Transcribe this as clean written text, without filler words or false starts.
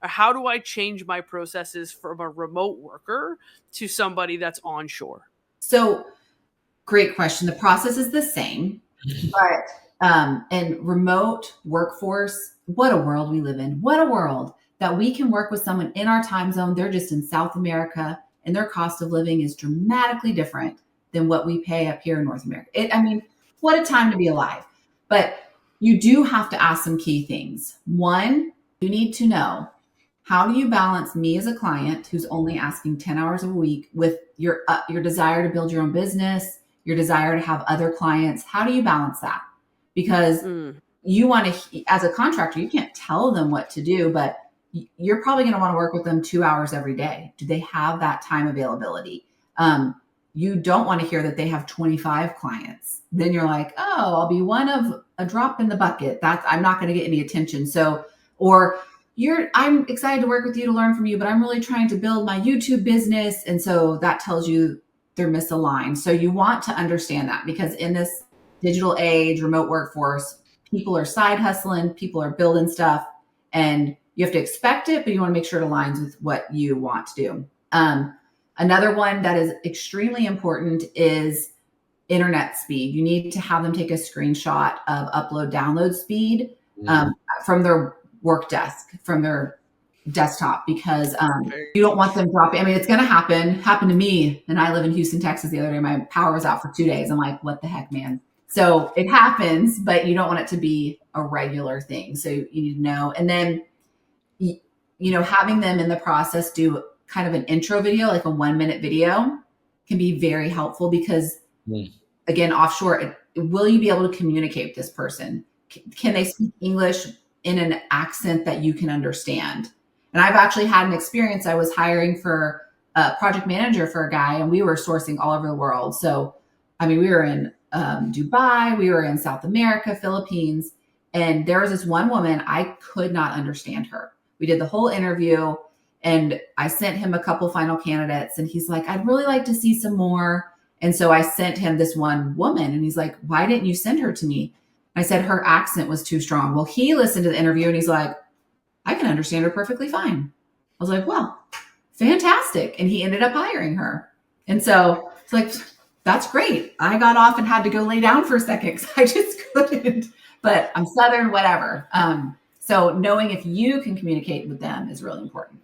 Or how do I change my processes from a remote worker to somebody that's onshore? So great question. The process is the same, but in remote workforce, what a world we live in. What a world that we can work with someone in our time zone. They're just in South America and their cost of living is dramatically different than what we pay up here in North America. I mean, what a time to be alive. But you do have to ask some key things. One, you need to know, how do you balance me as a client who's only asking 10 hours a week with your desire to build your own business, your desire to have other clients? How do you balance that? Because you want to, as a contractor, you can't tell them what to do, but you're probably going to want to work with them 2 hours every day. Do they have that time availability? You don't want to hear that they have 25 clients. Then you're like, oh, I'll be one of a drop in the bucket. I'm not going to get any attention. So, or I'm excited to work with you, to learn from you, but I'm really trying to build my YouTube business. And so that tells you they're misaligned. So you want to understand that, because in this digital age, remote workforce, people are side hustling, people are building stuff, and you have to expect it, but you want to make sure it aligns with what you want to do. Another one that is extremely important is internet speed. You need to have them take a screenshot of upload download speed from their work desk, from their desktop, because you don't want them dropping. I mean, it's going to happen to me. And I live in Houston, Texas. The other day, my power was out for 2 days. I'm like, what the heck, man? So it happens, but you don't want it to be a regular thing. So you need to know. And then, having them in the process do kind of an intro video, like a 1-minute video, can be very helpful, because again, offshore, will you be able to communicate with this person? Can they speak English in an accent that you can understand? And I've actually had an experience. I was hiring for a project manager for a guy, and we were sourcing all over the world. So, I mean, we were in Dubai, we were in South America, Philippines, and there was this one woman, I could not understand her. We did the whole interview, and I sent him a couple final candidates, and he's like, I'd really like to see some more. And so I sent him this one woman, and he's like, why didn't you send her to me? I said, her accent was too strong. Well, he listened to the interview and he's like, I can understand her perfectly fine. I was like, well, fantastic. And he ended up hiring her. And so it's like, that's great. I got off and had to go lay down for a second because I just couldn't, but I'm Southern, whatever. So knowing if you can communicate with them is really important.